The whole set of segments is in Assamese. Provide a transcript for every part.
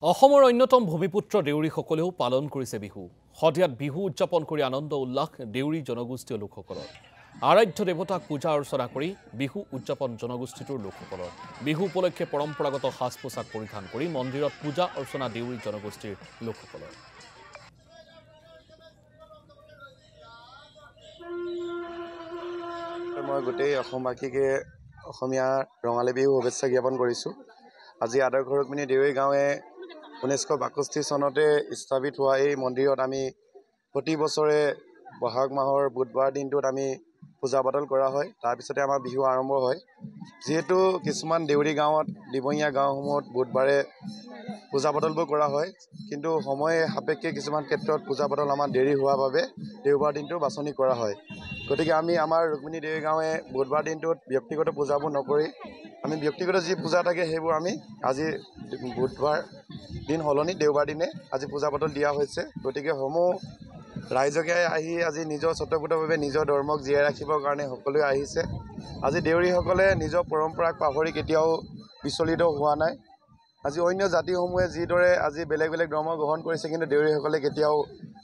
অসমৰ অন্যতম ভূমিপুত্ৰ দেউৰীসকলেও পালন কৰিছে বিহু। সদিয়াত বিহু উদযাপন কৰি আনন্দ উল্লাস দেউৰী জনগোষ্ঠীয় লোকসকলৰ। আৰাধ্য দেৱতাক পূজা অৰ্চনা কৰি বিহু উদযাপন জনগোষ্ঠীটোৰ লোকসকলৰ। বিহু উপলক্ষে পৰম্পৰাগত সাজ পোছাক পৰিধান কৰি মন্দিৰত পূজা অৰ্চনা দেউৰী জনগোষ্ঠীৰ লোকসকলৰ। মই গোটেই অসমবাসীকে অসমীয়া ৰঙালী বিহু শুভেচ্ছা জ্ঞাপন কৰিছোঁ। আজি আদৰ্শ ৰুক্মিণী দেউৰী গাঁৱে 1962 চনতে স্থাপিত হোৱা এই মন্দিৰত আমি প্ৰতি বছৰে বহাগ মাহৰ বুধবাৰ দিনটোত আমি পূজা পাতল কৰা হয়। তাৰপিছতে আমাৰ বিহু আৰম্ভ হয়। যিহেতু কিছুমান দেউৰী গাঁৱত দিবঙীয়া গাঁওসমূহত বুধবাৰে পূজা পাতলবোৰ কৰা হয়, কিন্তু সময় সাপেক্ষে কিছুমান ক্ষেত্ৰত পূজা পাতল আমাৰ দেৰি হোৱাৰ বাবে দেওবাৰ দিনটো বাছনি কৰা হয়। গতিকে আমি আমাৰ ৰুক্মিণী দেউৰী গাঁৱে বুধবাৰ দিনটোত ব্যক্তিগত পূজাবোৰ নকৰি আমি ব্যক্তিগত যি পূজা থাকে সেইবোৰ আমি আজি বুধবাৰ দিন সলনি দেওবাৰ দিনে আজি পূজা পাতল দিয়া হৈছে। গতিকে সমূহ ৰাইজকে আহি আজি নিজৰ স্বতঃস্ফূৰ্তভাৱে নিজৰ ধৰ্মক জীয়াই ৰাখিবৰ কাৰণে সকলোৱে আহিছে। আজি দেউৰীসকলে নিজৰ পৰম্পৰাক পাহৰি কেতিয়াও বিচলিত হোৱা নাই। আজি অন্য জাতিসমূহে যিদৰে আজি বেলেগ বেলেগ ধৰ্ম গ্ৰহণ কৰিছে, কিন্তু দেউৰীসকলে কেতিয়াও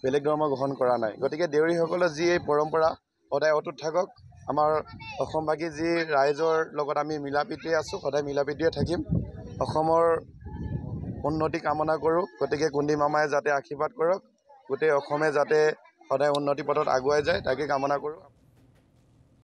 বেলেগ ধৰ্ম গ্ৰহণ কৰা নাই। গতিকে দেউৰীসকলৰ যি এই পৰম্পৰা সদায় অটুট থাকক। আমাৰ অসমবাসী যি ৰাইজৰ লগত আমি মিলাপ্ৰীতিৰে আছোঁ, সদায় মিলাপ্ৰীতিৰে থাকিম। অসমৰ উন্নতি কামনা কৰোঁ। গতিকে কুন্দি মামাই যাতে আশীৰ্বাদ কৰক, গোটেই অসমে যাতে সদায় উন্নতি পথত আগুৱাই যায়, তাকে কামনা কৰোঁ।